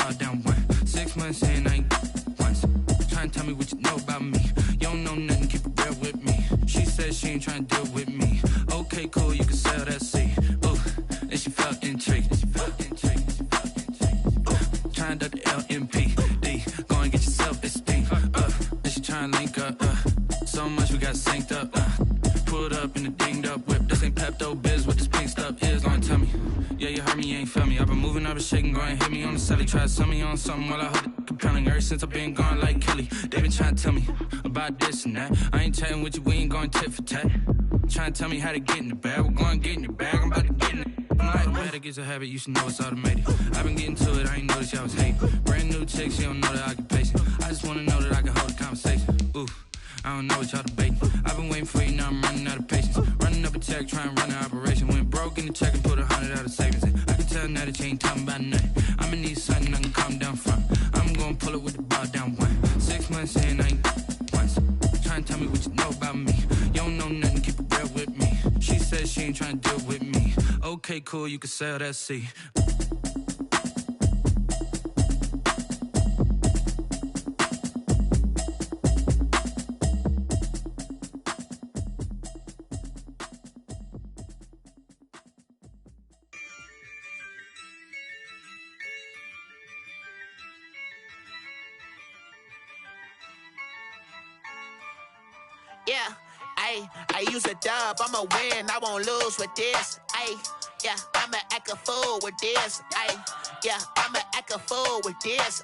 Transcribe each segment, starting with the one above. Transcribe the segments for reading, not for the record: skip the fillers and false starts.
ball down one. 6 months in, I ain't once. Trying to tell me what you know about me. You don't know nothing, keep it real with me. She said she ain't trying to deal with me. Okay, cool, you can sell that seed. Ooh, and she felt intrigued. Trying to the LMPD. Go and get yourself esteem. And she trying to link up. So much we got synced up. Pulled up in the dinged up whip. This ain't Pepto Biz, what this pink stuff is. Long tell me. Yeah, you heard me, you ain't felt me. I've been moving, I've been shaking, go and hit me on the celly. Try to sell me on something while I hold it compelling. Ever since I've been gone like Kelly. They been trying to tell me about this and that. I ain't chatting with you, we ain't going tit for tat. Trying to tell me how to get in the bag. We're going to get in the bag, I'm about to get in it. I'm like, that gets a habit, you should know it's automated. I've been getting to it, I ain't noticed y'all was hating. Brand new chick, she don't know the occupation. I just wanna know that I can hold a conversation. Ooh, I don't know what y'all debating. I've been waiting for you, now I'm running out of patience. Running up a check, trying to run an operation. Went broke in the check and put 100 out of savings in. I can tell now that you ain't talking about nothing. I'ma need something I can calm down from. I'm gonna pull it with the ball down one. 6 months in, I ain't once. Trying to tell me what you know about me. You don't know nothing, keep it real with me. She said she ain't trying to deal with me. Okay, cool, you can sell that seed. Yeah, I use a dub, I'ma win, I won't lose with this. Yeah, I'ma act a fool with this. Yeah, I'ma act a fool with this.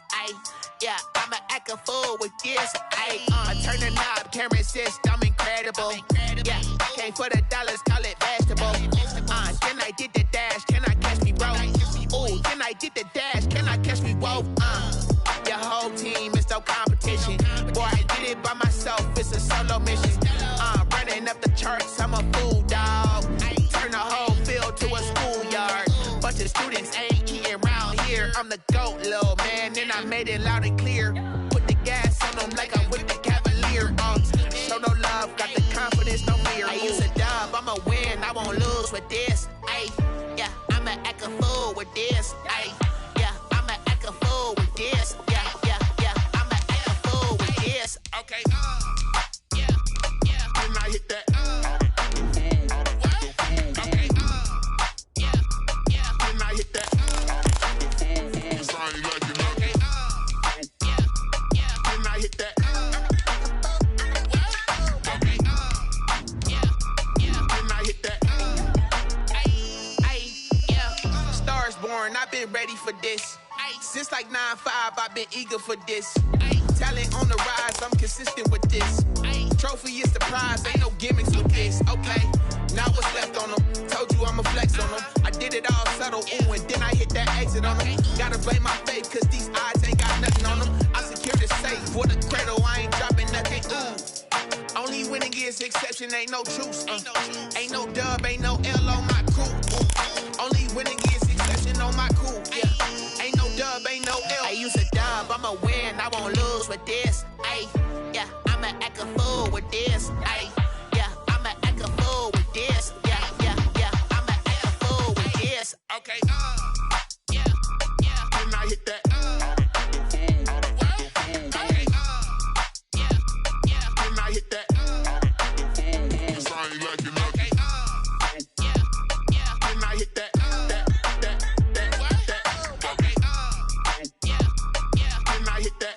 Yeah, I'ma act a fool with this. I turn the knob, can't resist, I'm incredible. Yeah, came for the dollars, call it vegetable. Then I did the dash, can I catch me, bro? Ooh, then I did the dash, can I catch me, whoa? Your whole team is no competition. Boy, I did it by myself, it's a solo mission. Running up the charts, I'm a fool, dog. Turn the whole field to a schoolyard. Bunch of students ain't eating round here. I'm the GOAT, little man, and I made it loud and clear. Put the gas on them like I'm with the Cavalier. Show no love, got the confidence, no fear. I use a dub, I'ma win, I won't lose with this. Yeah, I'ma act a fool with this. Yeah, I'ma act a fool with this. Yeah, I'ma act a fool with this. Okay, yeah, then I hit that. Okay, yeah, then I hit that. I ain't like it, okay, yeah, then I hit that. Okay, yeah, then I hit that. Yeah, stars born, I've been ready for this. Since like 9-5, I've been eager for this. Talent on the rise, I'm consistent with this. Trophy is the prize, ain't no gimmicks with this. Okay, now what's left on them? Told you I'ma flex on them. I did it all subtle, ooh, and then I hit that exit on them. Gotta blame my faith, cause these odds ain't got nothing on them. I secured the safe for the cradle, I ain't dropping nothing, ooh. Only winning is exception, ain't no truce. Ain't no dub, ain't no L on my crew. Only winning is exception on my crew, yeah. Ain't no dub, ain't no L. I use a dub, I'ma win, I won't lose with this. Yeah, I'ma act a fool with this. Yeah, I'ma act a fool with this. Yeah, I'ma act a fool with this. Okay, yeah, then I hit that. Okay, yeah, then I hit that. I ain't like it, okay, yeah, then I hit that. Okay, yeah, then I hit that.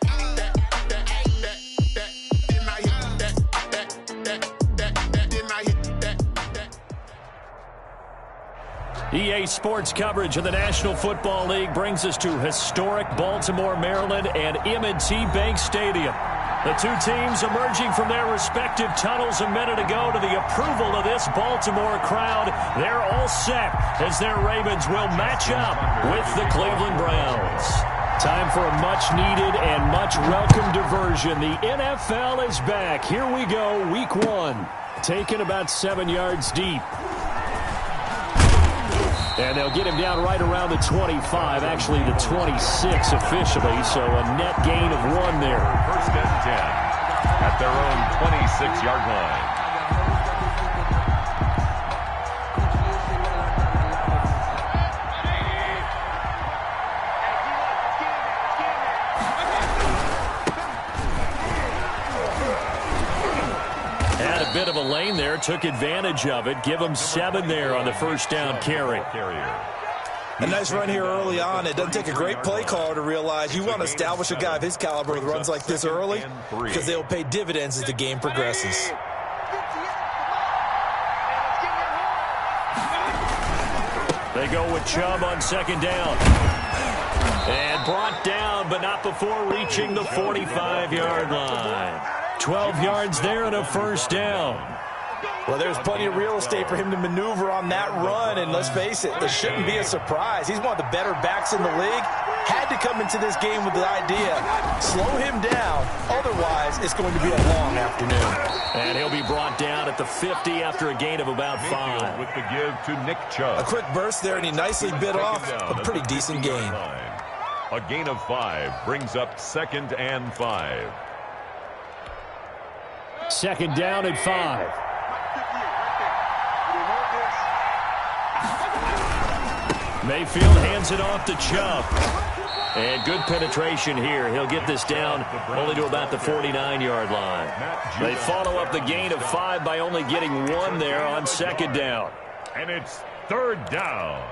EA Sports coverage of the National Football League brings us to historic Baltimore, Maryland, and M&T Bank Stadium. The two teams emerging from their respective tunnels a minute ago to the approval of this Baltimore crowd. They're all set as their Ravens will match up with the Cleveland Browns. Time for a much-needed and much-welcome diversion. The NFL is back. Here we go, Week 1. Taken about 7 yards deep. And they'll get him down right around the 25, actually the 26 officially, so a net gain of 1 there. First and 10 at their own 26-yard line. Had a bit of a lane there, took advantage of it. Give him 7 there on the first down carry. A nice run here early on. It doesn't take a great play caller to realize you want to establish a guy of his caliber with runs like this early because they'll pay dividends as the game progresses. They go with Chubb on second down. And brought down, but not before reaching the 45-yard line. 12 yards there and a first down. Well, there's plenty of real estate for him to maneuver on that run, and let's face it, it shouldn't be a surprise. He's one of the better backs in the league. Had to come into this game with the idea, slow him down, otherwise it's going to be a long afternoon. And he'll be brought down at the 50 after a gain of about 5. With the give to Nick Chubb. A quick burst there, and he nicely bit off a pretty decent gain. A gain of 5 brings up 2nd and 5. Second down at 5. Mayfield hands it off to Chubb. And good penetration here. He'll get this down only to about the 49-yard line. They follow up the gain of 5 by only getting 1 there on second down. And it's 3rd down.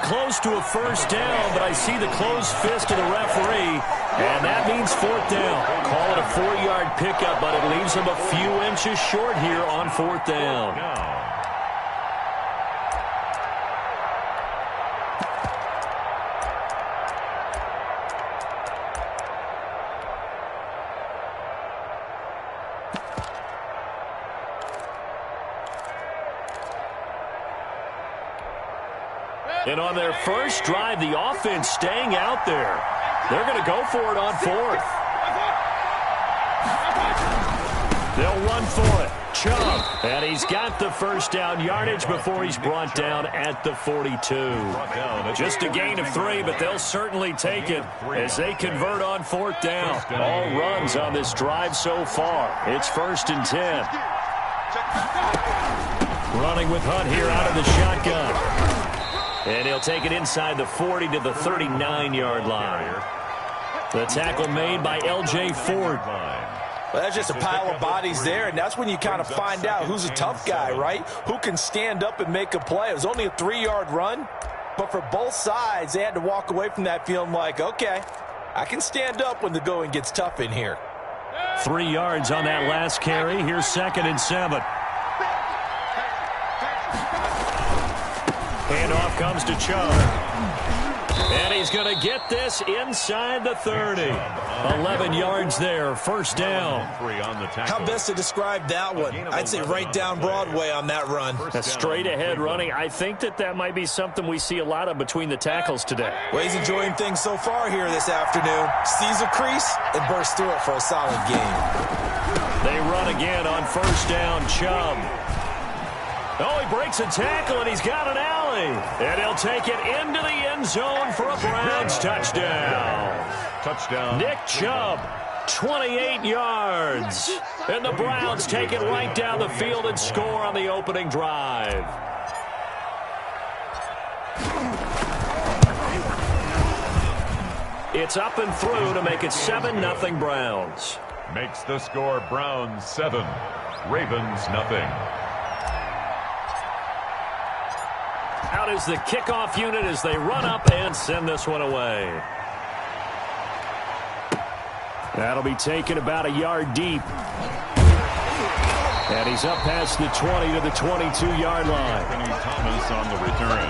Close to a first down, but I see the closed fist of the referee, and that means 4th down. Call it a 4-yard pickup, but it leaves him a few inches short here on 4th down. And on their first drive, the offense staying out there. They're going to go for it on 4th. They'll run for it. Chubb. And he's got the first down yardage before he's brought down at the 42. Just a gain of 3, but they'll certainly take it as they convert on 4th down. All runs on this drive so far. It's 1st and 10. Running with Hunt here out of the shotgun. And he'll take it inside the 40 to the 39-yard line. The tackle made by L.J. Ford. Well, that's just a pile of bodies there, and that's when you kind of find out who's a tough guy, right? Who can stand up and make a play. It was only a 3-yard run, but for both sides, they had to walk away from that feeling like, okay, I can stand up when the going gets tough in here. 3 yards on that last carry. Here's 2nd and 7. Handoff comes to Chubb. And he's going to get this inside the 30. 11 yards there, 1st down. How best to describe that one? I'd say right down Broadway on that run. A straight ahead running. I think that might be something we see a lot of between the tackles today. Well, he's enjoying things so far here this afternoon. Sees a crease and bursts through it for a solid gain. They run again on 1st down, Chubb. Oh, he breaks a tackle, and he's got an alley. And he'll take it into the end zone for a Browns touchdown. Touchdown. Nick Chubb, 28 yards. And the Browns take it right down the field and score on the opening drive. It's up and through to make it 7-0 Browns. Makes the score Browns 7, Ravens 0. Out is the kickoff unit as they run up and send this one away. That'll be taken about a yard deep. And he's up past the 20 to the 22-yard line. Thomas on the return.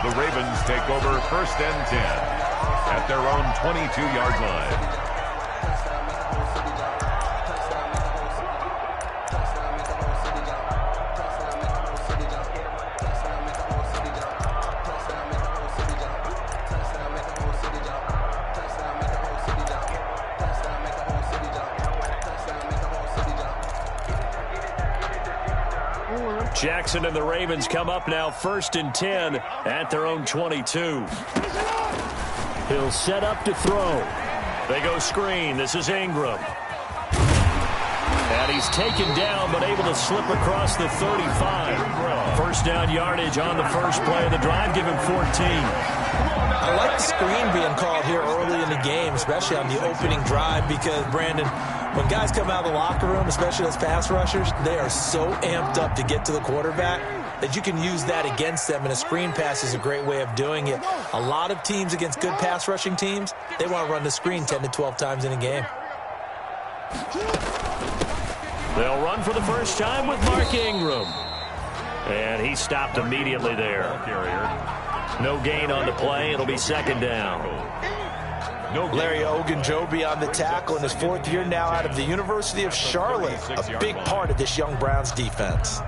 The Ravens take over 1st and 10 at their own 22-yard line. Jackson and the Ravens come up now 1st and 10 at their own 22. He'll set up to throw. They go screen. This is Ingram. And he's taken down, but able to slip across the 35. First down yardage on the first play of the drive. Give him 14. I like the screen being called here early in the game, especially on the opening drive, because, Brandon, when guys come out of the locker room, especially as pass rushers, they are so amped up to get to the quarterback that you can use that against them, and a screen pass is a great way of doing it. A lot of teams against good pass rushing teams, they want to run the screen 10 to 12 times in a game. They'll run for the first time with Mark Ingram. And he stopped immediately there. No gain on the play. It'll be second down. Larry Ogunjobi on the tackle in his fourth year now out of the University of Charlotte. A big part of this young Browns defense.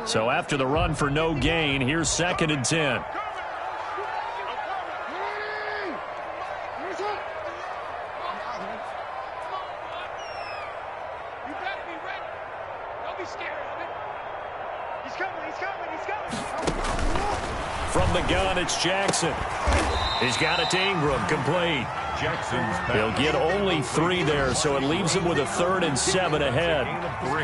So after the run for no gain, here's second and 10. From the gun, it's Jackson. He's got it to Ingram, complete. They'll get only 3 there, so it leaves him with a 3rd and 7 ahead.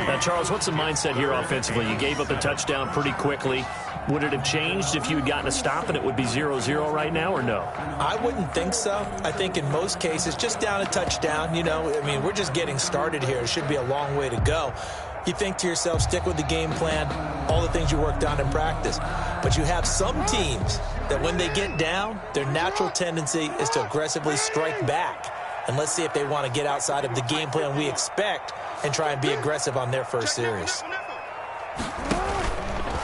Now, Charles, what's the mindset here offensively? You gave up a touchdown pretty quickly. Would it have changed if you had gotten a stop and it would be 0-0 right now, or no? I wouldn't think so. I think in most cases, just down a touchdown, you know, I mean, we're just getting started here. It should be a long way to go. You think to yourself, stick with the game plan, all the things you worked on in practice. But you have some teams that when they get down, their natural tendency is to aggressively strike back. And let's see if they want to get outside of the game plan we expect and try and be aggressive on their first series.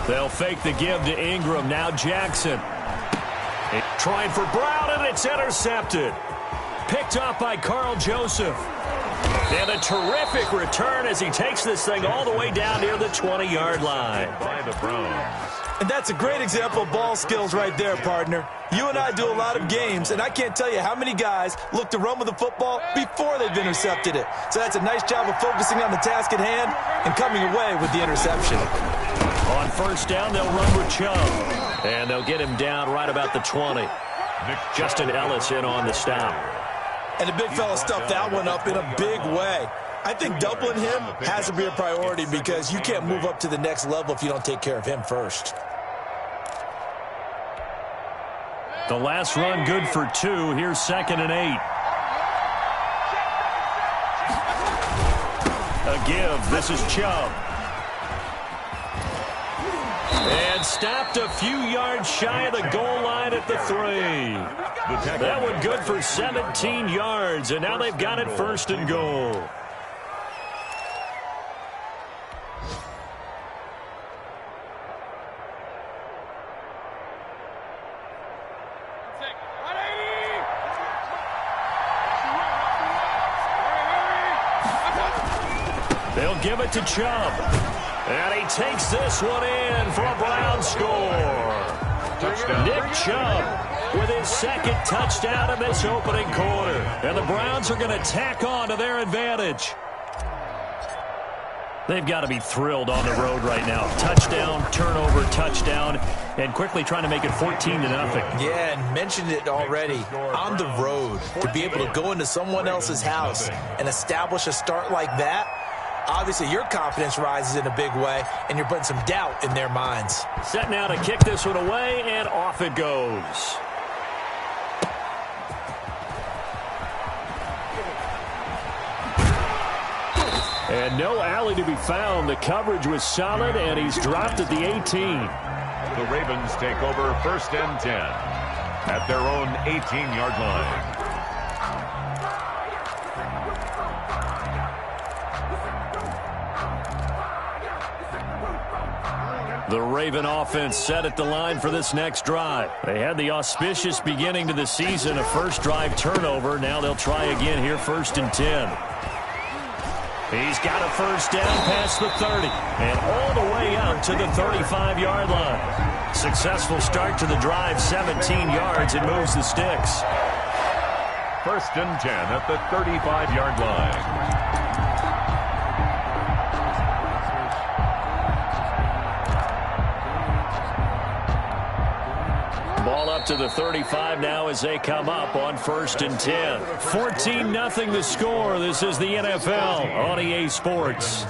They'll fake the give to Ingram. Now Jackson. Trying for Brown, and it's intercepted. Picked up by Carl Joseph. And a terrific return as he takes this thing all the way down near the 20-yard line. By the Browns. And that's a great example of ball skills right there, partner. You and I do a lot of games, and I can't tell you how many guys look to run with the football before they've intercepted it. So that's a nice job of focusing on the task at hand and coming away with the interception. On first down, they'll run with Chubb. And they'll get him down right about the 20. Justin Ellis in on the stop. And the big fella stuffed that one up in a big way. I think doubling him has to be a priority because you can't move up to the next level if you don't take care of him first. The last run good for 2. Here's second and 8. A give. This is Chubb. And stopped a few yards shy of the goal line at the 3. That one good for 17 yards, and now they've got it first and goal. They'll give it to Chubb. And he takes this one in for a Brown score. Touchdown. Nick Chubb with his second touchdown in this opening quarter. And the Browns are going to tack on to their advantage. They've got to be thrilled on the road right now. Touchdown, turnover, touchdown, and quickly trying to make it 14-0. Yeah, and mentioned it already. On the road, to be able to go into someone else's house and establish a start like that, obviously your confidence rises in a big way, and you're putting some doubt in their minds. Set now to kick this one away, and off it goes. And no alley to be found. The coverage was solid, and he's dropped at the 18. The Ravens take over first and 10 at their own 18-yard line. The Raven offense set at the line for this next drive. They had the auspicious beginning to the season, a first drive turnover. Now they'll try again here, first and 10. He's got a first down past the 30 and all the way out to the 35-yard line. Successful start to the drive, 17 yards, and moves the sticks. First and 10 at the 35-yard line. to the 35 now as they come up on 1st and 10. 14-0 the score. This is the NFL on EA Sports.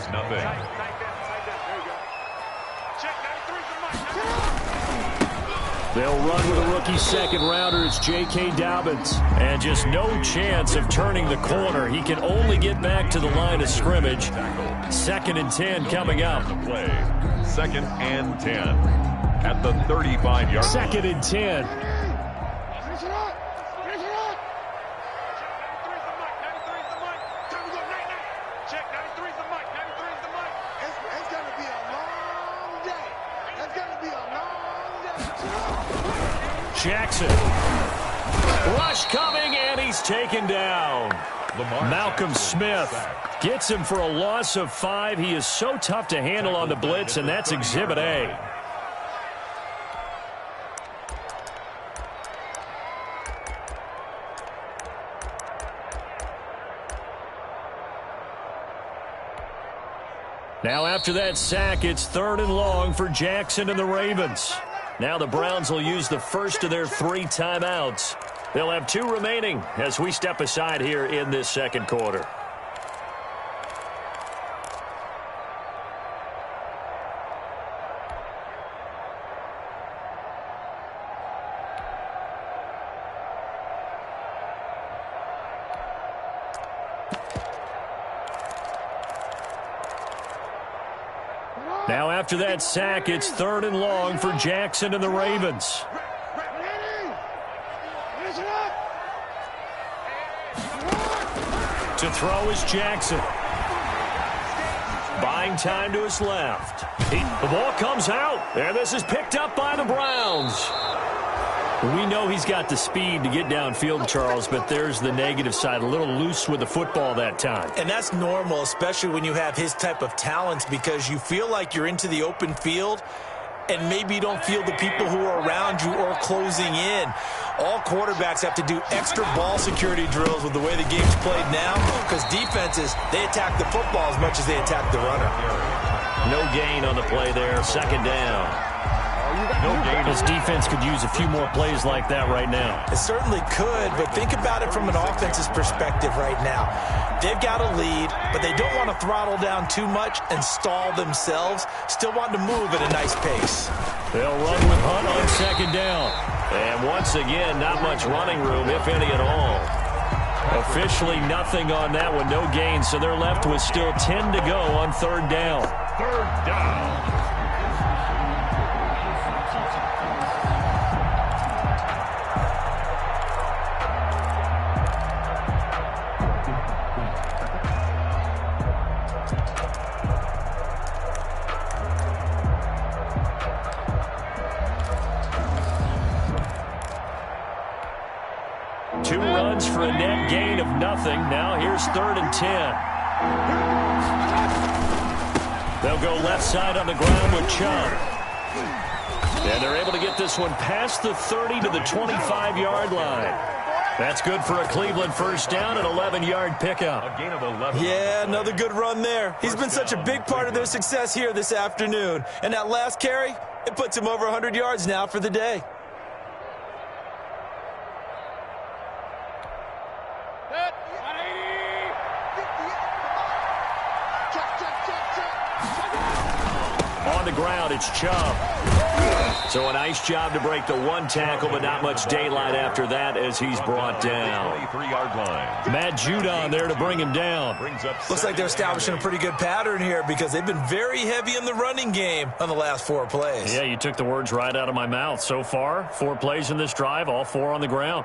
They'll run with a rookie second-rounder. It's J.K. Dobbins. And just no chance of turning the corner. He can only get back to the line of scrimmage. 2nd and 10 coming up. Play. 2nd and 10 at the 35-yard line. 2nd and 10. Jackson. Rush coming, and he's taken down. Malcolm Smith gets him for a loss of 5. He is so tough to handle on the blitz, and that's Exhibit A. Now after that sack, it's 3rd and long for Jackson and the Ravens. Now the Browns will use the first of their 3 timeouts. They'll have 2 remaining as we step aside here in this second quarter. Now after that sack, it's 3rd and long for Jackson and the Ravens. To throw is Jackson. Buying time to his left. The ball comes out, and this is picked up by the Browns. We know he's got the speed to get downfield, Charles, but there's the negative side. A little loose with the football that time. And that's normal, especially when you have his type of talents, because you feel like you're into the open field, and maybe you don't feel the people who are around you or closing in. All quarterbacks have to do extra ball security drills with the way the game's played now, because defenses, they attack the football as much as they attack the runner. No gain on the play there. 2nd down. His defense could use a few more plays like that right now. It certainly could, but think about it from an offense's perspective right now. They've got a lead, but they don't want to throttle down too much and stall themselves. Still want to move at a nice pace. They'll run with Hunt on 2nd down. And once again, not much running room, if any at all. Officially nothing on that one, no gain, so they're left with still 10 to go on 3rd down. 3rd down. For a net gain of nothing. Now here's 3rd and 10. They'll go left side on the ground with Chubb. And they're able to get this one past the 30 to the 25-yard line. That's good for a Cleveland 1st down, an 11-yard pickup. A gain of 11. Yeah, another good run there. He's been such a big part of their success here this afternoon. And that last carry, it puts him over 100 yards now for the day. On the ground, it's Chubb. So a nice job to break the 1 tackle, but not much daylight after that as he's brought down. 23-yard line. Matt Judon there to bring him down. Looks like they're establishing a pretty good pattern here because they've been very heavy in the running game on the last 4 plays. Yeah, you took the words right out of my mouth. So far, 4 plays in this drive, all 4 on the ground.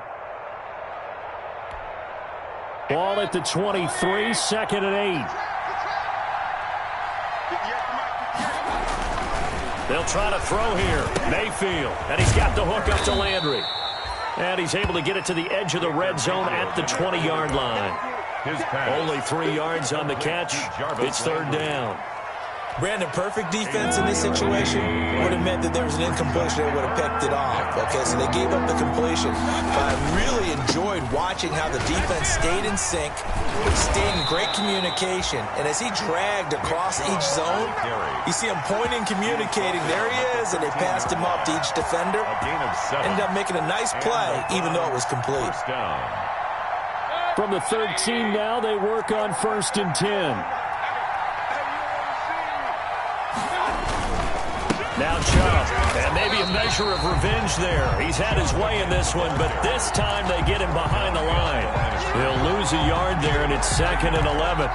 Ball at the 23, 2nd and 8. They'll try to throw here. Mayfield. And he's got the hook up to Landry. And he's able to get it to the edge of the red zone at the 20-yard line. Only 3 yards on the catch. It's 3rd down. Brandon, perfect defense in this situation would have meant that there was an incompletion that would have picked it off. Okay, so they gave up the completion. But I really enjoyed watching how the defense stayed in sync, stayed in great communication, and as he dragged across each zone, you see him pointing, communicating. There he is, and they passed him off to each defender. Ended up making a nice play, even though it was complete. From the 13 now, they work on 1st and 10. Now Chubb, and maybe a measure of revenge there. He's had his way in this one, but this time they get him behind the line. He'll lose a yard there, and it's 2nd and 11.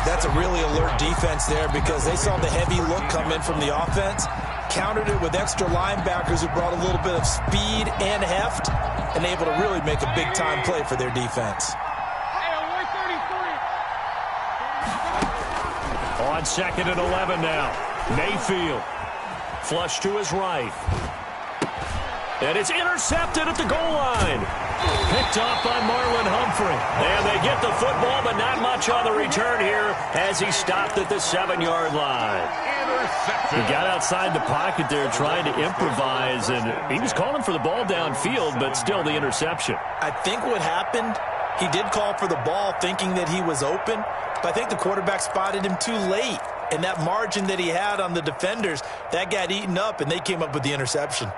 That's a really alert defense there because they saw the heavy look come in from the offense, countered it with extra linebackers who brought a little bit of speed and heft, and able to really make a big-time play for their defense. On 2nd and 11 now, Mayfield. Flush to his right. And it's intercepted at the goal line. Picked off by Marlon Humphrey. And they get the football, but not much on the return here as he stopped at the 7-yard line. He got outside the pocket there trying to improvise, and he was calling for the ball downfield, but still the interception. I think what happened, he did call for the ball thinking that he was open, but I think the quarterback spotted him too late. And that margin that he had on the defenders, that got eaten up, and they came up with the interception.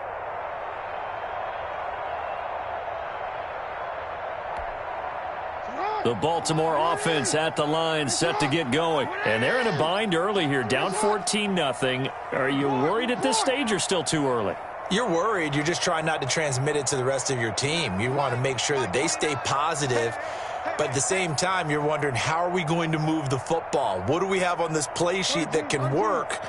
The Baltimore offense at the line, set to get going. And they're in a bind early here, down 14-0. Are you worried at this stage or still too early? You're worried. You're just trying not to transmit it to the rest of your team. You want to make sure that they stay positive. But at the same time, you're wondering, how are we going to move the football? What do we have on this play sheet that can work?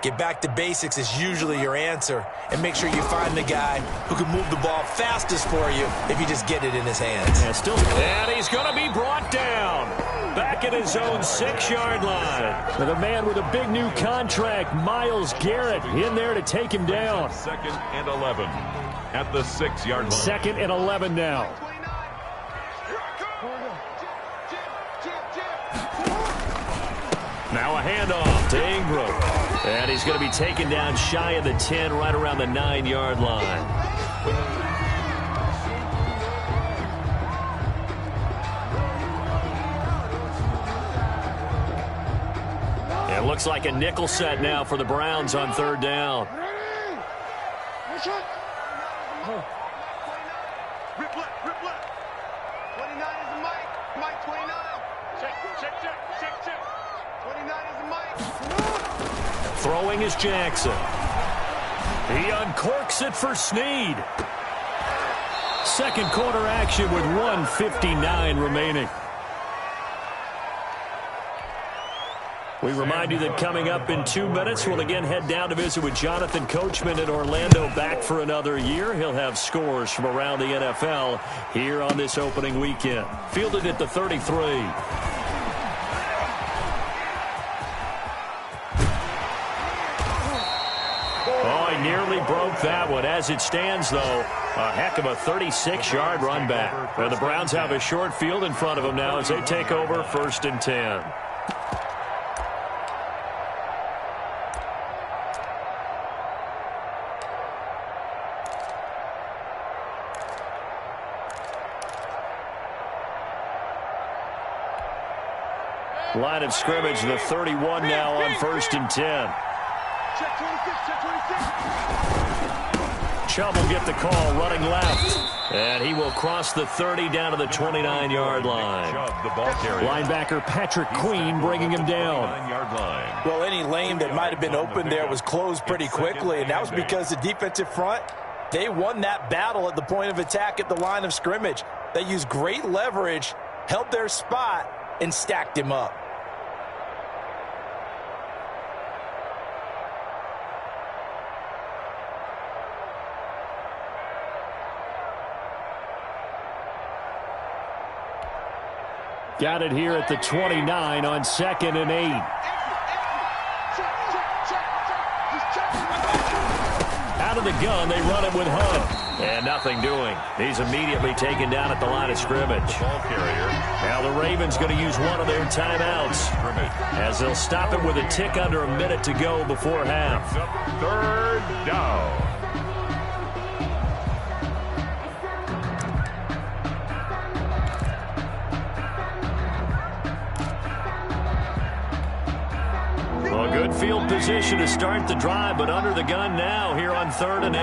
Get back to basics is usually your answer. And make sure you find the guy who can move the ball fastest for you if you just get it in his hands. Yeah, and he's going to be brought down. Back at his own 6-yard line. With a man with a big new contract, Myles Garrett, in there to take him down. 2nd and 11 at the 6-yard line. 2nd and 11 now. Now a handoff to Ingram. And he's going to be taken down shy of the 10, right around the 9-yard line. It looks like a nickel set now for the Browns on 3rd down. Rip left. 29 is the Mike. Mike 29. Check. 29 is the Mike. Throwing is Jackson. He uncorks it for Snead. Second quarter action with 1:59 remaining. We remind you that coming up in 2 minutes, we'll again head down to visit with Jonathan Coachman in Orlando, back for another year. He'll have scores from around the NFL here on this opening weekend. Fielded at the 33. Oh, he nearly broke that one. As it stands, though, a heck of a 36-yard run back. The Browns have a short field in front of them now as they take over 1st and 10. Line of scrimmage, the 31 now on 1st and 10. Check 26. Chubb will get the call running left. And he will cross the 30 down to the 29-yard line. Linebacker Patrick Queen bringing him down. Well, any lane that might have been open there was closed pretty quickly, and that was because the defensive front, they won that battle at the point of attack at the line of scrimmage. They used great leverage, held their spot, and stacked him up. Got it here at the 29 on 2nd and 8. out of the gun, they run it with Hunt. And nothing doing. He's immediately taken down at the line of scrimmage. Ball carrier. Now the Ravens going to use one of their timeouts as they'll stop it with a tick under a minute to go before half. Third down. Well, good field position to start the drive, but under the gun now here on 3rd and 8.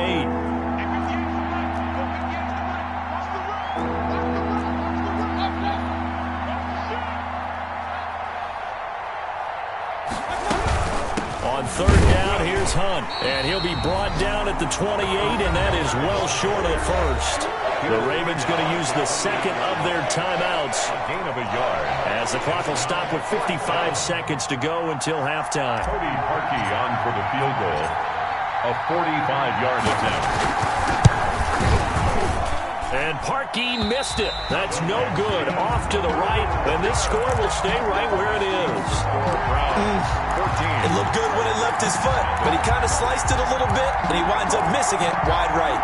On 3rd down, here's Hunt, and he'll be brought down at the 28, and that is well short of the first. The Ravens going to use the second of their timeouts. A gain of a yard. As the clock will stop with 55 seconds to go until halftime. Cody Parkey on for the field goal. A 45-yard attempt. And Parkey missed it. That's no good. Off to the right, and this score will stay right where it is. It looked good when it left his foot, but he kind of sliced it a little bit, and he winds up missing it wide right.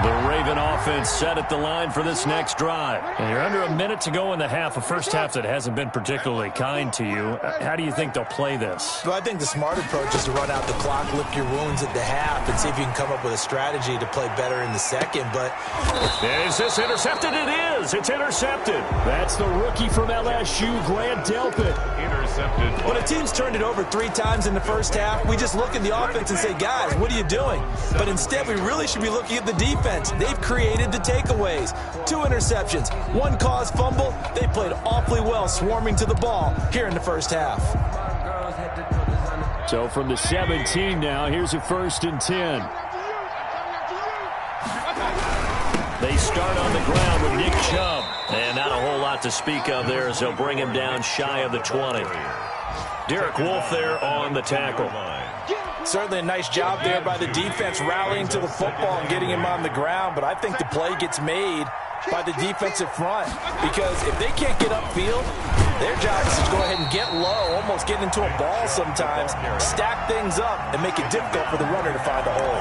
The Raven offense set at the line for this next drive. And you're under a minute to go in the half, a first half that hasn't been particularly kind to you. How do you think they'll play this? Well, I think the smart approach is to run out the clock, lick your wounds at the half, and see if you can come up with a strategy to play better in the second. But is this intercepted? It is. It's intercepted. That's the rookie from LSU, Grant Delpit. Intercepted. When a team's turned it over 3 times in the first half, we just look at the offense and say, guys, what are you doing? But instead, we really should be looking at the defense. They've created the takeaways. 2 interceptions, 1 caused fumble. They played awfully well swarming to the ball here in the first half. So from the 17 now, here's a 1st and 10. They start on the ground with Nick Chubb. And not a whole lot to speak of there as they'll bring him down shy of the 20. Derek Wolfe there on the tackle. Certainly a nice job there by the defense rallying to the football and getting him on the ground, but I think the play gets made by the defensive front because if they can't get upfield, their job is to go ahead and get low, almost get into a ball sometimes, stack things up, and make it difficult for the runner to find the hole.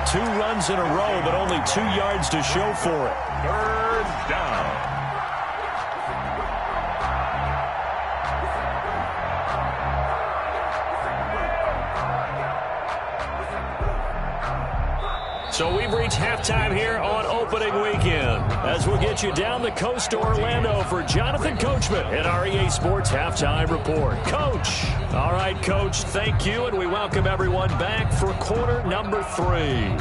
2 runs in a row, but only 2 yards to show for it. 3rd down. So we've reached halftime here on opening weekend as we'll get you down the coast to Orlando for Jonathan Coachman at our EA Sports Halftime Report. Coach. All right, Coach, thank you, and we welcome everyone back for quarter number 3.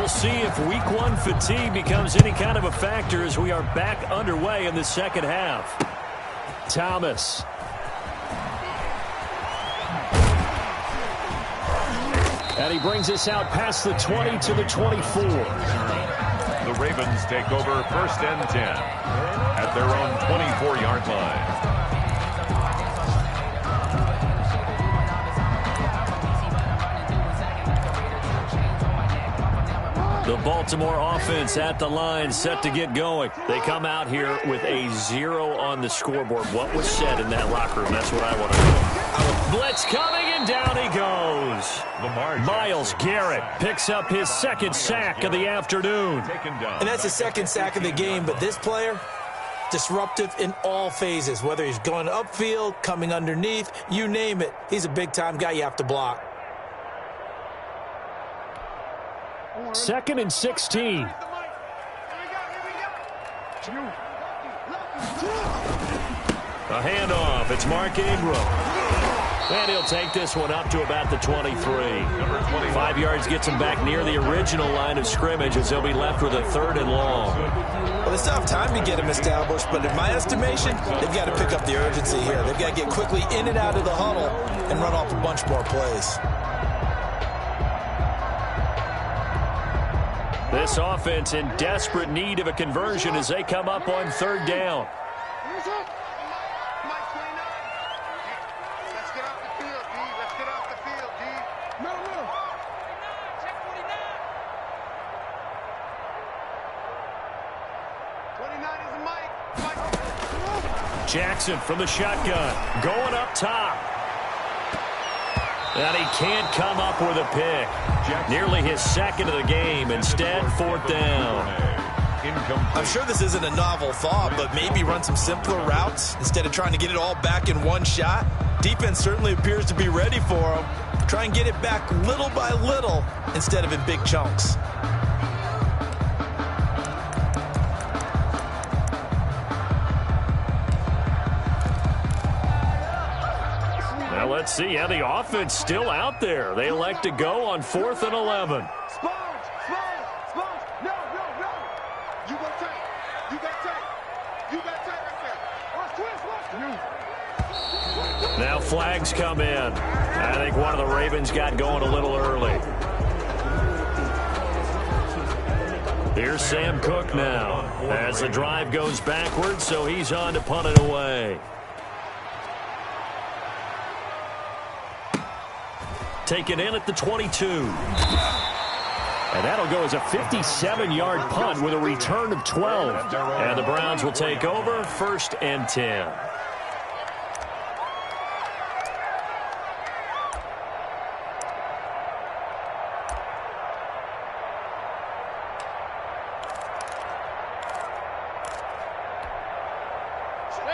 See if week 1 fatigue becomes any kind of a factor as we are back underway in the second half. Thomas. And he brings us out past the 20 to the 24. The Ravens take over 1st and 10 at their own 24-yard line. The Baltimore offense at the line, set to get going. They come out here with a 0 on the scoreboard. What was said in that locker room? That's what I want to know. Blitz coming, and down he goes. Myles Garrett picks up his 2nd sack of the afternoon. And that's the 2nd sack of the game, but this player, disruptive in all phases, whether he's going upfield, coming underneath, you name it. He's a big-time guy you have to block. 2nd and 16. A handoff. It's Mark Ingram. And he'll take this one up to about the 23. 5 yards gets him back near the original line of scrimmage as they'll be left with a 3rd and long. Well, they still have time to get him established, but in my estimation, they've got to pick up the urgency here. They've got to get quickly in and out of the huddle and run off a bunch more plays. This offense in desperate need of a conversion as they come up on third down. Jackson from the shotgun, going up top. And he can't come up with a pick. Nearly his second of the game. Instead, fourth down. I'm sure this isn't a novel thought, but maybe run some simpler routes instead of trying to get it all back in one shot. Defense certainly appears to be ready for him. Try and get it back little by little instead of in big chunks. Let's see how the offense still out there. They elect to go on 4th and 11. Sponge. No. You got tight. You got tight right there. Watch. Now flags come in. I think one of the Ravens got going a little early. Here's Sam Cook now as the drive goes backwards, so he's on to punt it away. Taken in at the 22. And that'll go as a 57-yard punt with a return of 12. And the Browns will take over 1st and 10.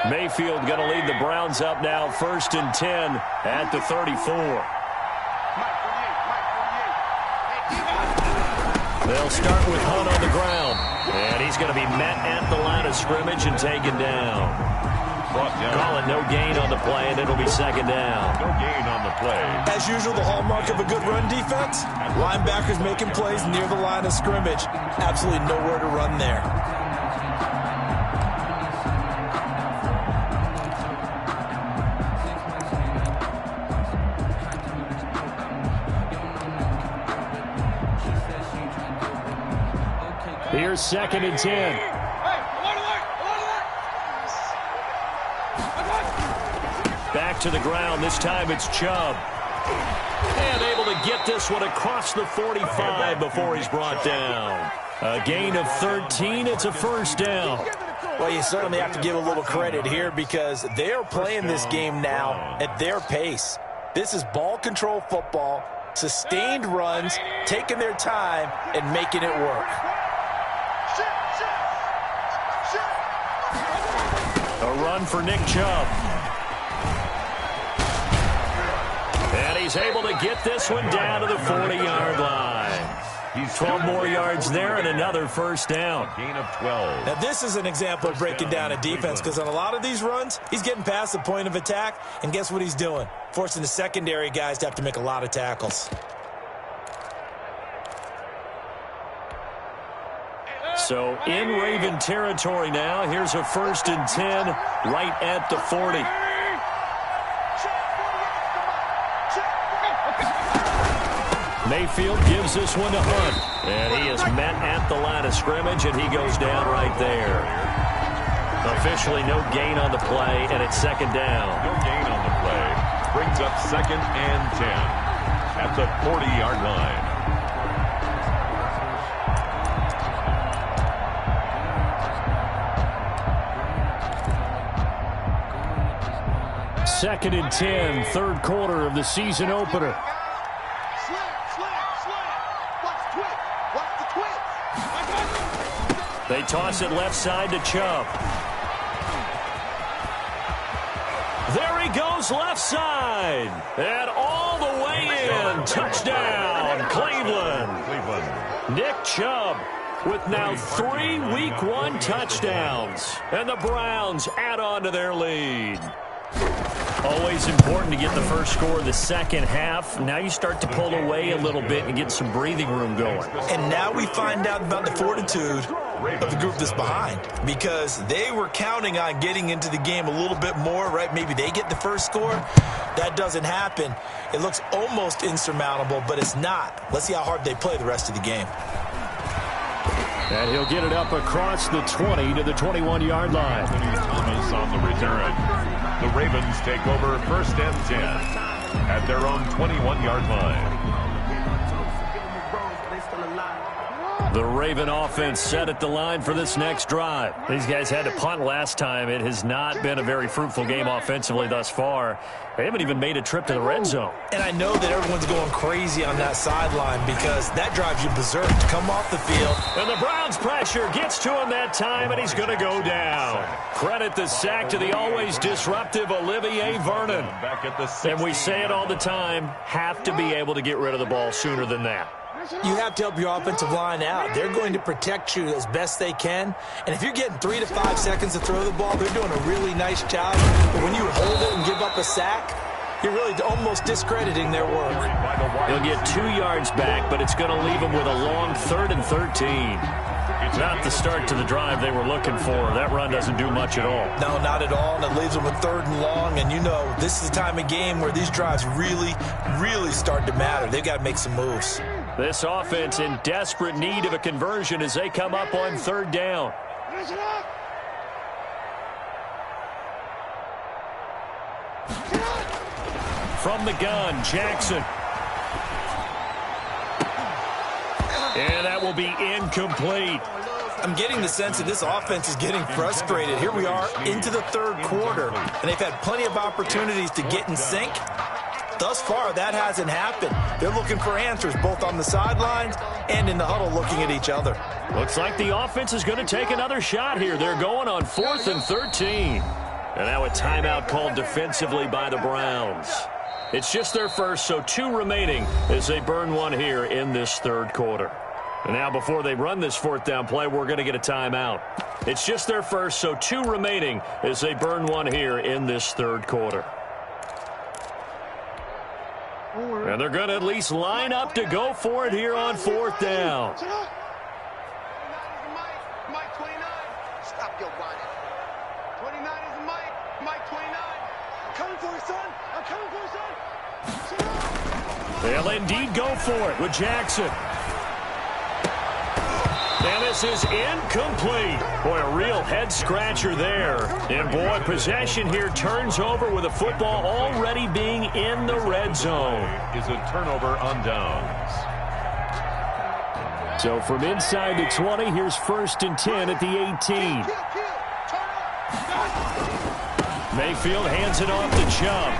Mayfield going to lead the Browns up now 1st and 10 at the 34. They'll start with Hunt on the ground. And he's going to be met at the line of scrimmage and taken down. Call it no gain on the play, and it'll be 2nd down. No gain on the play. As usual, the hallmark of a good run defense, linebackers making plays near the line of scrimmage. Absolutely nowhere to run there. Here's 2nd and 10. Back to the ground. This time it's Chubb. And able to get this one across the 45 before he's brought down. A gain of 13. It's a 1st down. Well, you certainly have to give a little credit here because they're playing this game now at their pace. This is ball control football, sustained runs, taking their time, and making it work. A run for Nick Chubb. And he's able to get this one down to the 40-yard line. He's 12 more yards there and another 1st down. Gain of 12. Now, this is an example of breaking down a defense because on a lot of these runs, he's getting past the point of attack, and guess what he's doing? Forcing the secondary guys to have to make a lot of tackles. So in Raven territory now. Here's a 1st and 10 right at the 40. Mayfield gives this one to Hunt. And he is met at the line of scrimmage, and he goes down right there. Officially no gain on the play, and it's 2nd down. No gain on the play. Brings up 2nd and 10 at the 40-yard line. 2nd and 10, 3rd quarter of the season opener. They toss it left side to Chubb. There he goes left side. And all the way in. Touchdown, Cleveland. Nick Chubb with now 3 Week 1 touchdowns. And the Browns add on to their lead. Always important to get the first score of the second half. Now you start to pull away a little bit and get some breathing room going. And now we find out about the fortitude of the group that's behind, because they were counting on getting into the game a little bit more, right? Maybe they get the first score. That doesn't happen. It looks almost insurmountable, but it's not. Let's see how hard they play the rest of the game. And he'll get it up across the 20 to the 21-yard line. Thomas on the return. The Ravens take over 1st and 10 at their own 21-yard line. The Raven offense set at the line for this next drive. These guys had to punt last time. It has not been a very fruitful game offensively thus far. They haven't even made a trip to the red zone. And I know that everyone's going crazy on that sideline because that drives you berserk to come off the field. And the Browns pressure gets to him that time, and he's going to go down. Credit the sack to the always disruptive Olivier Vernon. And we say it all the time, have to be able to get rid of the ball sooner than that. You have to help your offensive line out. They're going to protect you as best they can. And if you're getting 3 to 5 seconds to throw the ball, they're doing a really nice job. But when you hold it and give up a sack, you're really almost discrediting their work. He'll get 2 yards back, but it's going to leave him with a long 3rd and 13. Not the start to the drive they were looking for. That run doesn't do much at all. No, not at all, and it leaves them with 3rd and long. And you know, this is the time of game where these drives really, really start to matter. They've got to make some moves. This offense in desperate need of a conversion as they come up on 3rd down. From the gun, Jackson. And that will be incomplete. I'm getting the sense that this offense is getting frustrated. Here we are into the 3rd quarter, and they've had plenty of opportunities to get in sync. Thus far, that hasn't happened. They're looking for answers both on the sidelines and in the huddle looking at each other. Looks like the offense is going to take another shot here. They're going on 4th and 13. And now a timeout called defensively by the Browns. It's just their first, so 2 remaining as they burn one here in this 3rd quarter. And now before they run this 4th down play, we're going to get a timeout. It's just their first, so 2 remaining as they burn one here in this 3rd quarter. And they're going to at least line up to go for it here on 4th down. Mike 29. Stop your whining. 29 is Mike. Mike 29. I'm coming for you, son. I'm coming for you, son. They'll indeed go for it with Jackson. And this is incomplete. Boy, a real head-scratcher there. And, boy, possession here turns over with the football already being in the red zone. Is a turnover on downs. So from inside the 20, here's 1st and 10 at the 18. Mayfield hands it off to Chubb.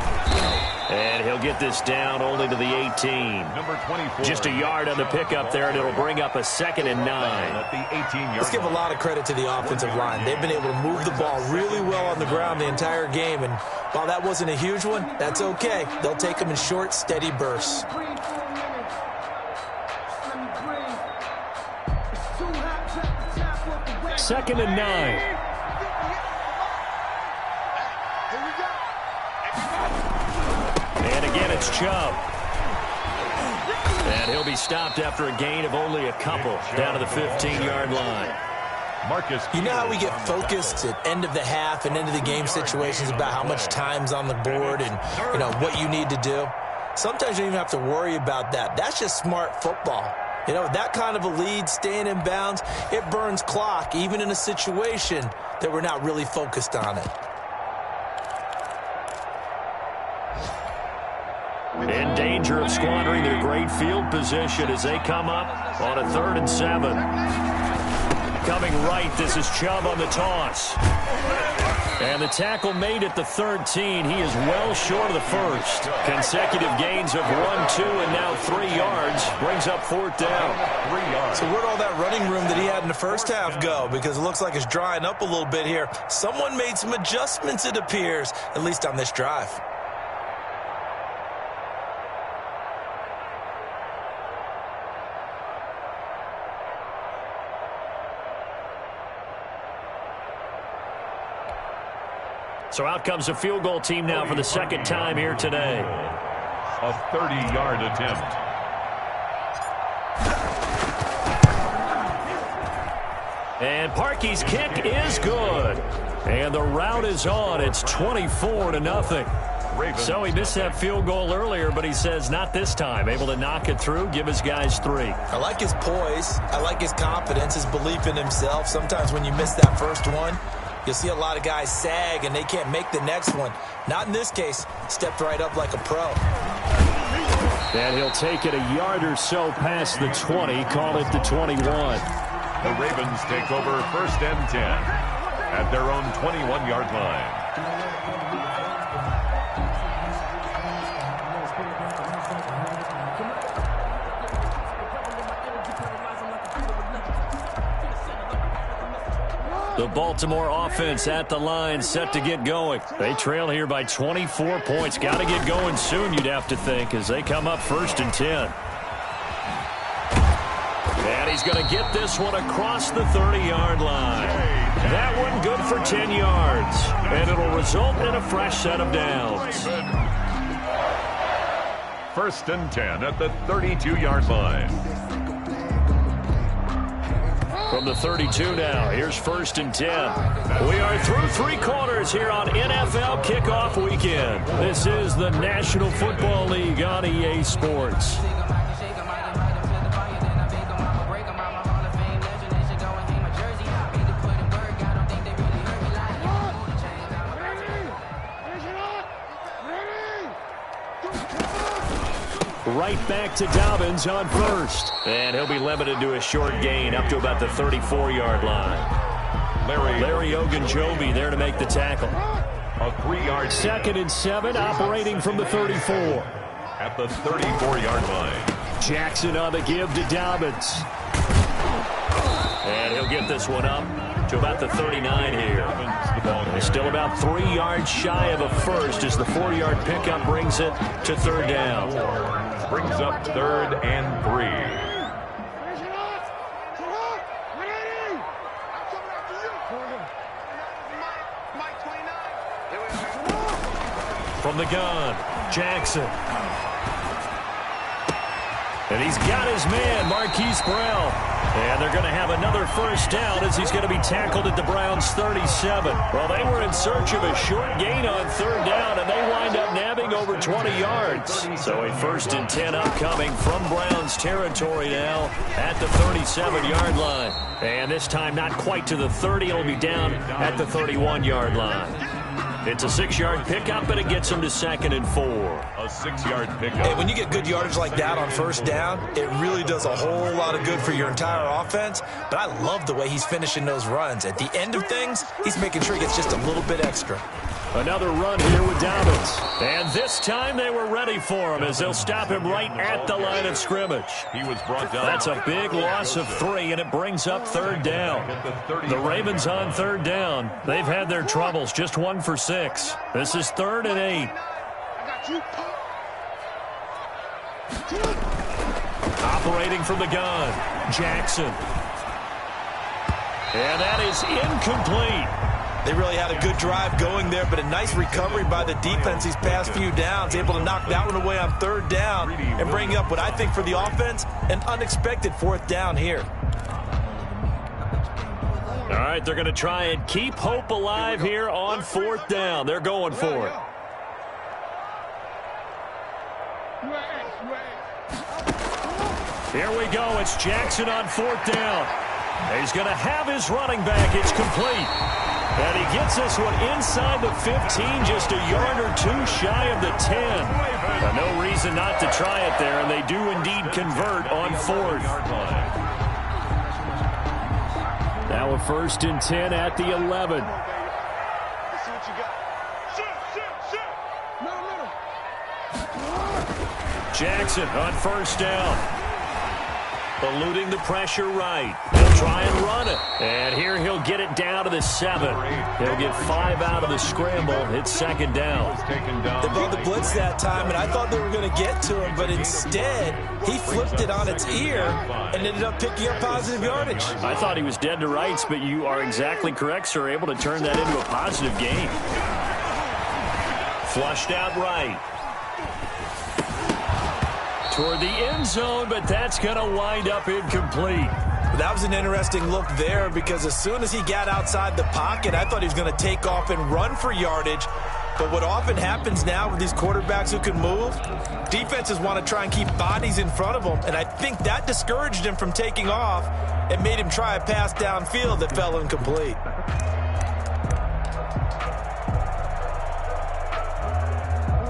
And he'll get this down only to the 18. Number 24. Just a yard on the pickup there, and it'll bring up a 2nd and 9. At the 18-yard Let's give a lot of credit to the offensive line. They've been able to move the ball really well on the ground the entire game. And while that wasn't a huge one, that's okay. They'll take them in short, steady bursts. 2nd and 9. And again, it's Chubb. And he'll be stopped after a gain of only a couple down to the 15-yard line. Marcus. You know how we get focused at end of the half and end of the game situations about how much time's on the board and, you know, what you need to do? Sometimes you don't even have to worry about that. That's just smart football. You know, that kind of a lead, staying in bounds, it burns clock, even in a situation that we're not really focused on it. In danger of squandering their great field position as they come up on a 3rd and 7. Coming right, this is Chubb on the toss. And the tackle made at the 13. He is well short of the first. Consecutive gains of 1, 2, and now 3 yards. Brings up 4th down. 3 yards. So where'd all that running room that he had in the first half go? Because it looks like it's drying up a little bit here. Someone made some adjustments, it appears, at least on this drive. So out comes the field goal team now for the 2nd time here today. A 30-yard attempt. And Parkey's kick is good. And the route is on. It's 24-0. Ravens. So he missed that field goal earlier, but he says not this time. Able to knock it through, give his guys 3. I like his poise. I like his confidence, his belief in himself. Sometimes when you miss that first one, you'll see a lot of guys sag and they can't make the next one. Not in this case. Stepped right up like a pro. And he'll take it a yard or so past the 20, call it the 21. The Ravens take over 1st and 10 at their own 21-yard line. The Baltimore offense at the line, set to get going. They trail here by 24 points. Got to get going soon, you'd have to think, as they come up 1st and 10. And he's going to get this one across the 30-yard line. That one good for 10 yards. And it'll result in a fresh set of downs. 1st and 10 at the 32-yard line. From the 32 now, here's 1st and 10. We are through 3 quarters here on NFL Kickoff Weekend. This is the National Football League on EA Sports. Right back to Dobbins on 1st. And he'll be limited to a short gain up to about the 34-yard line. Larry Ogunjobi there to make the tackle. A 3-yard 2nd and 7, operating from the 34. At the 34-yard line. Jackson on the give to Dobbins. And he'll get this one up to about the 39 here. Still about 3 yards shy of a first as the 4-yard pickup brings it to 3rd down. Brings up 3rd and 3. From the gun, Jackson. And he's got his man, Marquise Brown. And they're going to have another 1st down as he's going to be tackled at the Browns' 37. Well, they were in search of a short gain on 3rd down, and they wind up nabbing over 20 yards. So a 1st and 10 upcoming from Browns territory now at the 37-yard line. And this time not quite to the 30. It'll be down at the 31-yard line. It's a 6-yard pickup, and it gets him to 2nd and 4. A 6-yard pickup. Hey, when you get good yardage like that on 1st down, it really does a whole lot of good for your entire offense. But I love the way he's finishing those runs. At the end of things, he's making sure he gets just a little bit extra. Another run here with Dobbins. And this time they were ready for him as they'll stop him right at the line of scrimmage. He was brought down. That's a big loss of 3, and it brings up 3rd down. The Ravens on 3rd down. They've had their troubles, just 1 for 6. This is 3rd and 8. Operating from the gun, Jackson. And that is incomplete. They really had a good drive going there, but a nice recovery by the defense these past few downs, able to knock that one away on 3rd down and bring up what I think for the offense, an unexpected 4th down here. All right, they're going to try and keep hope alive here on 4th down. They're going for it. Here we go. It's Jackson on 4th down. He's going to have his running back. It's complete. And he gets this one inside the 15, just a yard or 2 shy of the 10. But no reason not to try it there, and they do indeed convert on 4th. Now a 1st and 10 at the 11. Jackson on 1st down. Eluding the pressure right. He'll try and run it. And here he'll get it down to the 7. He'll get 5 out of the scramble. It's 2nd down. They brought the blitz that time, and I thought they were going to get to him, but instead he flipped it on its ear and ended up picking up positive yardage. I thought he was dead to rights, but you are exactly correct, sir. Able to turn that into a positive gain. Flushed out right. Toward the end zone, but that's going to wind up incomplete. That was an interesting look there because as soon as he got outside the pocket, I thought he was going to take off and run for yardage. But what often happens now with these quarterbacks who can move, defenses want to try and keep bodies in front of them, and I think that discouraged him from taking off and made him try a pass downfield that fell incomplete.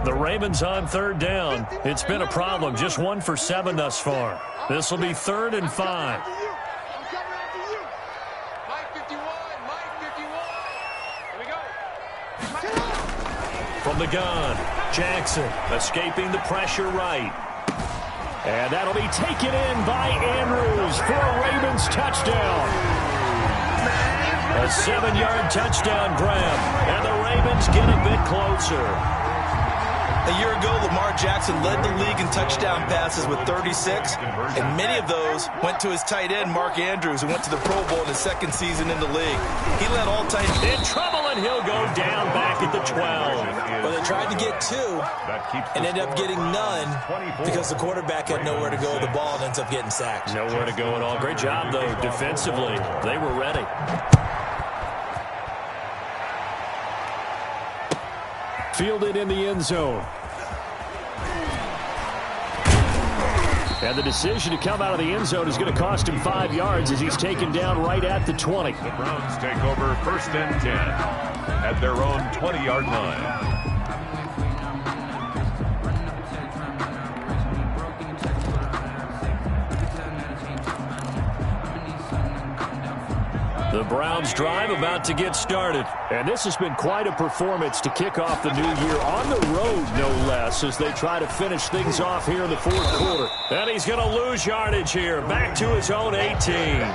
The Ravens on third down. It's been a problem. Just 1 for 7 thus far. This will be 3rd and 5. From the gun, Jackson escaping the pressure right. And that'll be taken in by Andrews for a Ravens touchdown. A 7-yard touchdown grab, and the Ravens get a bit closer. A year ago, Lamar Jackson led the league in touchdown passes with 36, and many of those went to his tight end, Mark Andrews, who went to the Pro Bowl in his 2nd season in the league. He led all tight ends. In trouble, and he'll go down back at the 12. Well, they tried to get 2 and ended up getting none because the quarterback had nowhere to go with the ball and ends up getting sacked. Nowhere to go at all. Great job, though, defensively. They were ready. Fielded in the end zone. And the decision to come out of the end zone is going to cost him 5 yards as he's taken down right at the 20. The Browns take over 1st and 10 at their own 20-yard line. The Browns drive about to get started. And this has been quite a performance to kick off the new year on the road, no less, as they try to finish things off here in the 4th quarter. And he's going to lose yardage here, back to his own 18.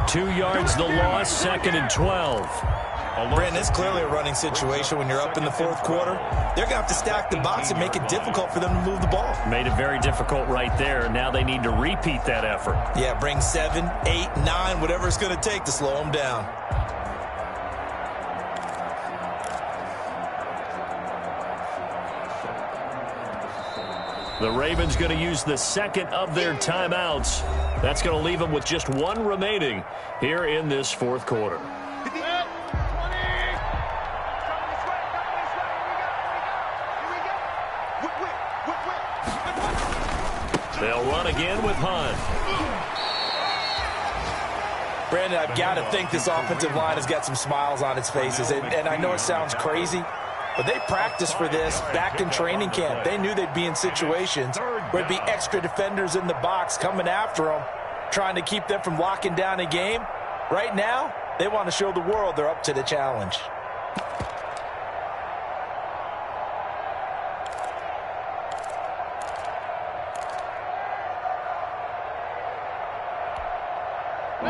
2 yards the loss, 2nd and 12. Brandon, it's clearly a running situation when you're up in the 4th quarter. They're going to have to stack the box and make it difficult for them to move the ball. Made it very difficult right there. Now they need to repeat that effort. Yeah, bring 7, 8, 9, whatever it's going to take to slow them down. The Ravens going to use the 2nd of their timeouts. That's going to leave them with just 1 remaining here in this 4th quarter. They'll run again with Hunt. Brandon, I've got to think this offensive line has got some smiles on its faces. And I know it sounds crazy, but they practiced for this back in training camp. They knew they'd be in situations where there'd be extra defenders in the box coming after them, trying to keep them from locking down a game. Right now, they want to show the world they're up to the challenge.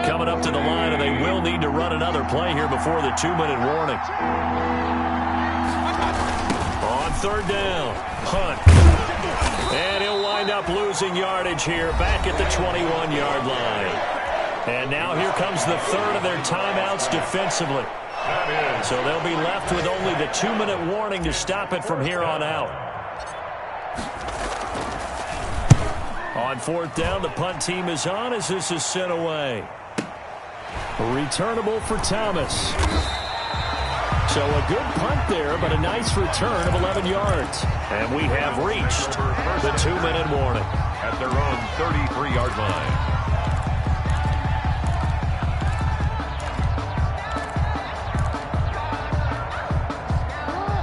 Coming up to the line, and they will need to run another play here before the 2-minute warning. On 3rd down, Hunt. And he'll wind up losing yardage here back at the 21-yard line. And now here comes the 3rd of their timeouts defensively. So they'll be left with only the 2-minute warning to stop it from here on out. On 4th down, the punt team is on as this is sent away. Returnable for Thomas. So a good punt there, but a nice return of 11 yards. And we have reached the 2-minute warning. At their own 33-yard line.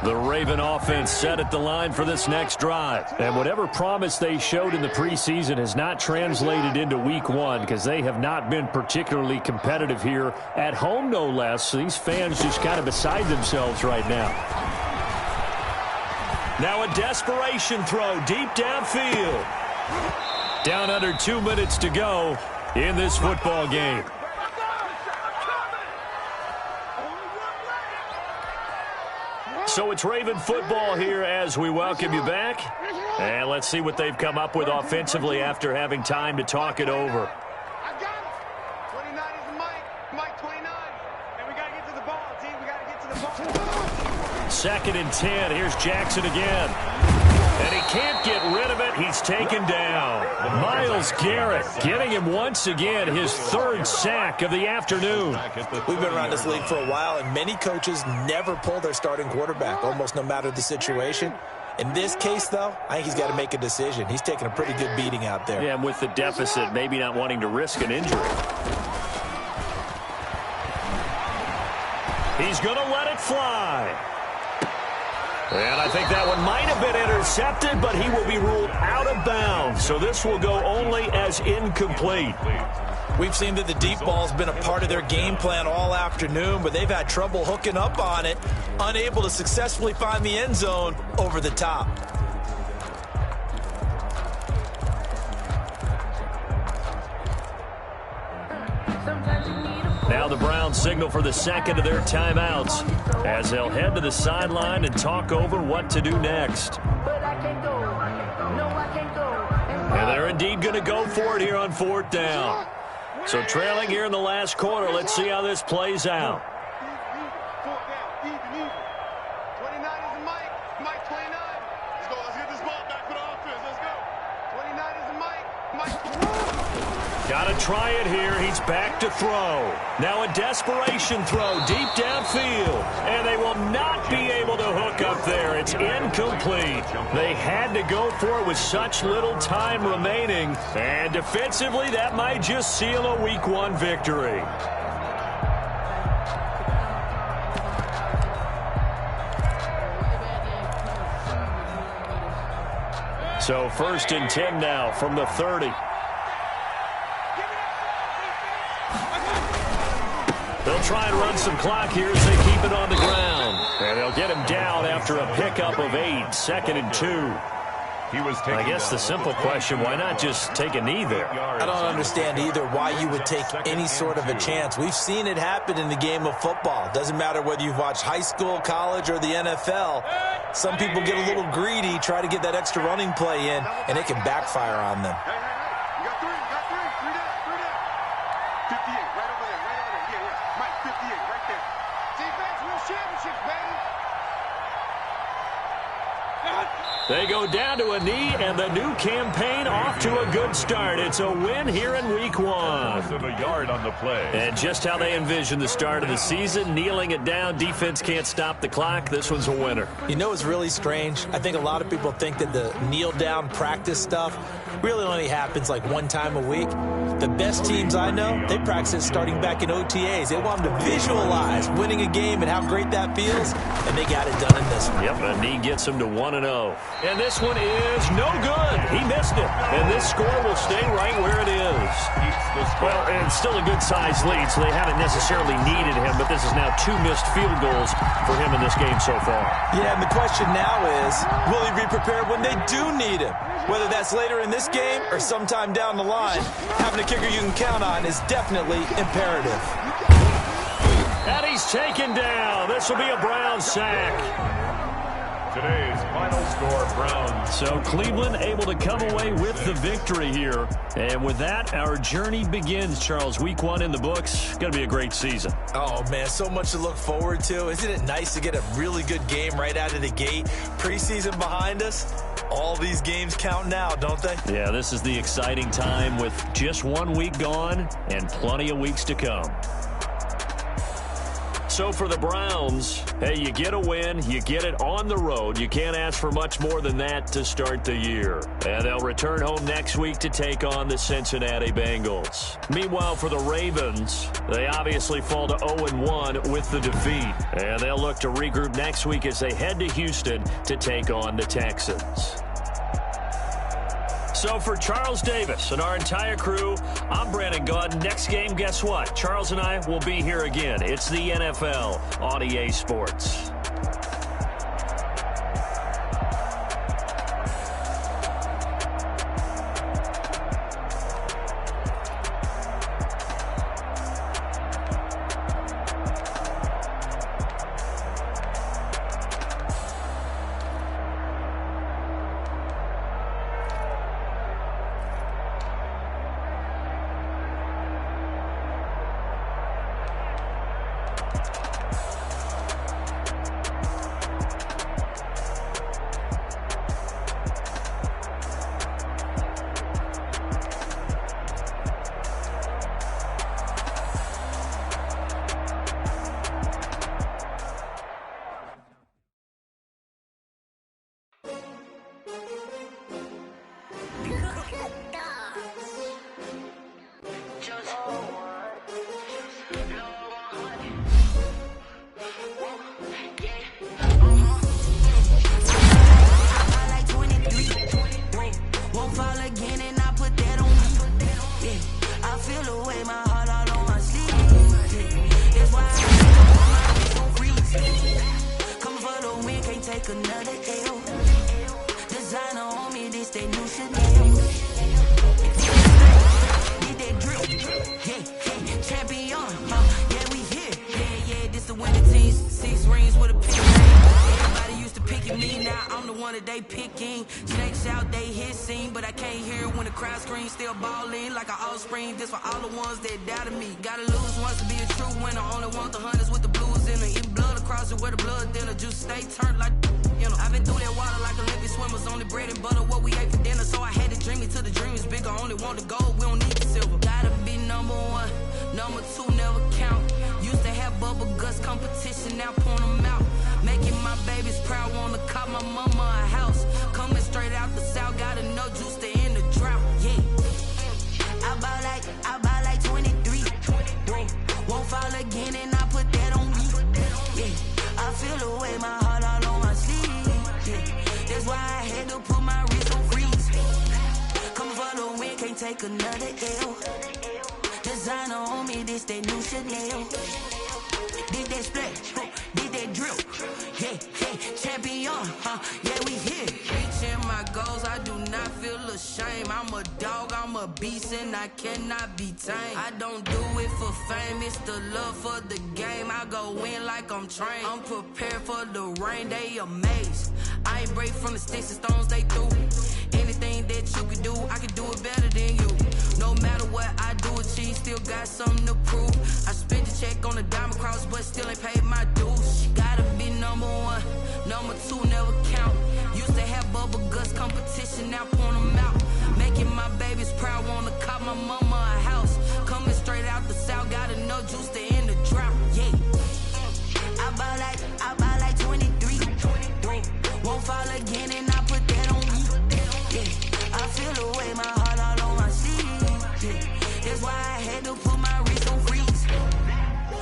The Raven offense set at the line for this next drive. And whatever promise they showed in the preseason has not translated into week 1 because they have not been particularly competitive here at home, no less. These fans just kind of beside themselves right now. Now a desperation throw deep downfield. Down under 2 minutes to go in this football game. So it's Raven football here as we welcome you back. And let's see what they've come up with offensively after having time to talk it over. I got it. 29 is Mike. Mike 29. And we got to get to the ball, team. We got to get to the ball. 2nd and 10. Here's Jackson again. And he can't get rid of it. He's taken down. Myles Garrett getting him once again his third sack of the afternoon. We've been around this league for a while, and many coaches never pull their starting quarterback, almost no matter the situation. In this case, though, I think he's got to make a decision. He's taking a pretty good beating out there. Yeah, and with the deficit, maybe not wanting to risk an injury. He's going to let it fly. And I think that one might have been intercepted, but he will be ruled out of bounds. So this will go only as incomplete. We've seen that the deep ball's been a part of their game plan all afternoon, but they've had trouble hooking up on it, unable to successfully find the end zone over the top. Now the Browns signal for the second of their timeouts as they'll head to the sideline and talk over what to do next. And they're indeed going to go for it here on fourth down. So trailing here in the last quarter, let's see how this plays out. 29 is Mike. Mike 29. Let's go. Let's get this ball back for the offense. Let's go. 29 is Mike. Mike. Got to try it here. He's back to throw. Now a desperation throw deep downfield. And they will not be able to hook up there. It's incomplete. They had to go for it with such little time remaining. And defensively, that might just seal a Week 1 victory. So 1st and 10 now from the 30. They'll try and run some clock here as they keep it on the ground. And they'll get him down after a pickup of 8, 2nd and 2. I guess the simple question, why not just take a knee there? I don't understand either why you would take any sort of a chance. We've seen it happen in the game of football. Doesn't matter whether you've watched high school, college, or the NFL. Some people get a little greedy, try to get that extra running play in, and it can backfire on them. You got three. Three down. 58, right over there. Yeah. Mike, 58, right there. Defense, win championships, baby. They go down to a knee, and the new campaign off to a good start. It's a win here in Week 1. A yard on the play. And just how they envision the start of the season, kneeling it down, defense can't stop the clock. This one's a winner. You know what's really strange? I think a lot of people think that the kneel-down practice stuff really only happens like one time a week. The best teams I know, they practice it starting back in OTAs. They want them to visualize winning a game and how great that feels, and they got it done in this one. Yep, a knee gets them to 1-0. And this one is no good. He missed it. And this score will stay right where it is. Well, and it's still a good-sized lead, so they haven't necessarily needed him, but this is now 2 missed field goals for him in this game so far. Yeah, and the question now is, will he be prepared when they do need him? Whether that's later in this game or sometime down the line, having a kicker you can count on is definitely imperative. And he's taken down. This will be a Browns sack. Today's final score, Browns. So Cleveland able to come away with the victory here. And with that, our journey begins, Charles. Week 1 in the books. Going to be a great season. Oh, man, so much to look forward to. Isn't it nice to get a really good game right out of the gate? Preseason behind us. All these games count now, don't they? Yeah, this is the exciting time with just 1 week gone and plenty of weeks to come. So for the Browns, hey, you get a win, you get it on the road. You can't ask for much more than that to start the year. And they'll return home next week to take on the Cincinnati Bengals. Meanwhile, for the Ravens, they obviously fall to 0-1 with the defeat. And they'll look to regroup next week as they head to Houston to take on the Texans. So for Charles Davis and our entire crew, I'm Brandon Gaudin. Next game, guess what? Charles and I will be here again. It's the NFL on EA Sports. another L. Designer on me, this they new Chanel. Did that drill? Yeah, champion. Yeah, we here. Yeah, this the winning team. 6 rings with a pick. Everybody used to pick at me, now I'm the one that they picking. Snakes out, they hissing, but I can't hear when the crowd screams. Still balling like an offspring. This for all the ones that doubted me. Gotta lose once to be a true winner. Only want the hunters with the blues in it. Eat blood across it where the blood dinner. Juice stay turned like, you know. I've been through that water like Olympic swimmers. Only bread and butter, what we ate for dinner. So I had to dream it till the dream is bigger. Only want the gold, we don't need the silver. Gotta be number 1, number 2 never count. Used to have bubble guts competition, now point them out. Making my babies proud, wanna cop my mama a house. Coming straight out the south, gotta know juice to end the drought. Yeah, I buy like 23. Won't fall again, and I put that on me. Yeah, I feel the way, my heart all on my sleeve. Yeah, that's why I had to put my wrist on freeze. Coming for the win, can't take another L. Designer on me, this they new Chanel. Did that split, did that drill. Yeah, champion, yeah, we here. Reaching my goals, I do not feel ashamed. I'm a dog, I'm a beast, and I cannot be tamed. I don't do it for fame, it's the love for the game. I go in like I'm trained. I'm prepared for the rain, they amazed. I ain't break from the sticks and stones they threw. Anything that you could do, I could do it better than you. No matter what I do, achieve, still got something to prove. I spent the check on the diamond cross, but still ain't paid my dues. Gotta be number 1, number 2 never count. Used to have bubble guts competition, now point them out. Making my babies proud, wanna cop my mama a house. Coming straight out the south, gotta know juice to end the drought. Yeah, I buy like 23. Won't fall again, and I put that on me. Yeah, I feel the way, my heart all on my sleeve. Yeah, that's why I had to put my wrist on freeze.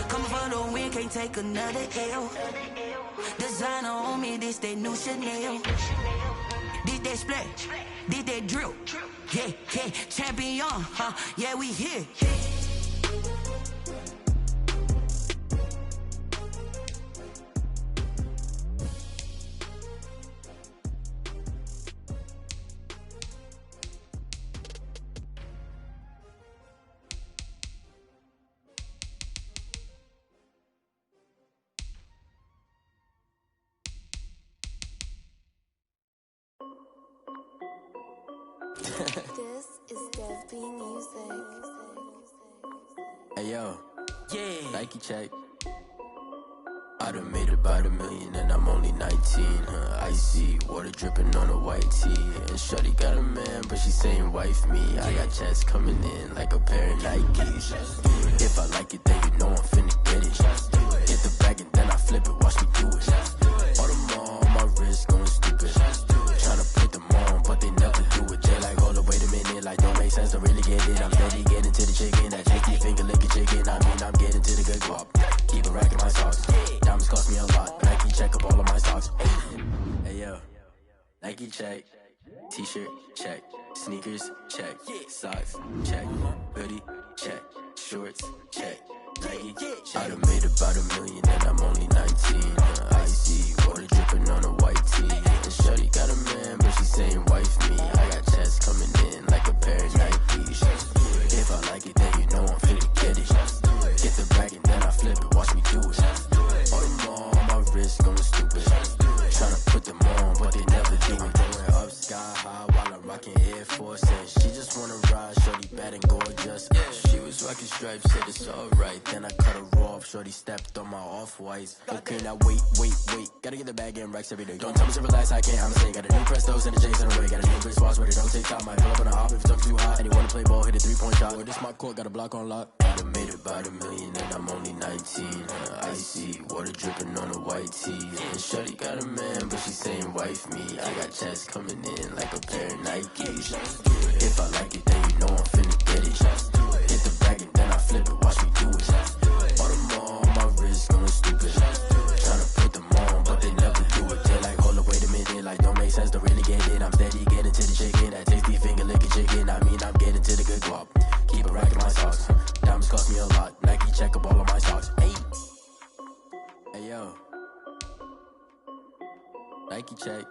Coming for the win, can't take another L. Designer on me, this they new Chanel. Did that split, did that drill. Yeah, champion, yeah, we here. This is Dev B Music. Hey yo, Yeah, Nike check. I done made about $1 million and I'm only 19. Icy water dripping on a white tee. And shorty got a man, but she saying wife me. I got checks coming in like a pair of Nikes. If I like it, then you know I'm finna get it. Get the bag and then I flip it, watch me do it. All them on my wrist going stupid. Tryna put them on, but they never do it. They like, hold up, wait a minute, like don't make sense to really get it. I'm steady getting to the chicken, that cheeky finger licking chicken. I mean, I'm getting to the good guap. Keep a rack in my socks. Diamonds cost me a lot. Nike check up all of my stocks. Hey yo, Nike check. T-shirt check. Sneakers check. Socks check. Hoodie check. Shorts check. Nike I done made about $1 million and I'm only 19. Icy water dripping on a white tee. And shorty got a man, but she saying wife me. I got checks coming in like a pair of Nikes. If I like it, then you know I'm finna get it. Get the bag and then I flip it, watch me do it. All them on my wrist going stupid. Tryna put them on, but they never do it. Going up sky high while I'm rocking Air Force. And she just wanna ride, shorty bad and gorgeous. She was rocking stripes, said it's alright. Then I cut her off, shorty stepped on my off-whites. Okay, now wait. Gotta get the bag and racks every day. Don't tell me to relax, I can't, I'm saying. Got a new Prestos and a J's in the way. Got a new Chris Foss, but it don't take time. Might pull up on a hop if it's too hot. And he wanna play ball, hit a 3-point shot. Or this my court, got a block on lock. I done made about $1 million and I'm only 19. Icy water dripping on a white tee. And shorty got a man, but she saying wife me. I got checks coming in like a pair of Nikes. If I like it, then you know I'm finna get it. Hit the bag and then I flip it, watch me do it. All them on my wrist going stupid. Tryna put them on, but they never do it. They like, hold up, wait a minute, like don't make sense to really get it. I'm steady getting to the chicken, that tasty finger licking chicken. I mean, I'm getting to the good guap. Keep a rack in my socks. Diamonds cost me a lot. Nike check up all of my socks. Hey yo, Nike check.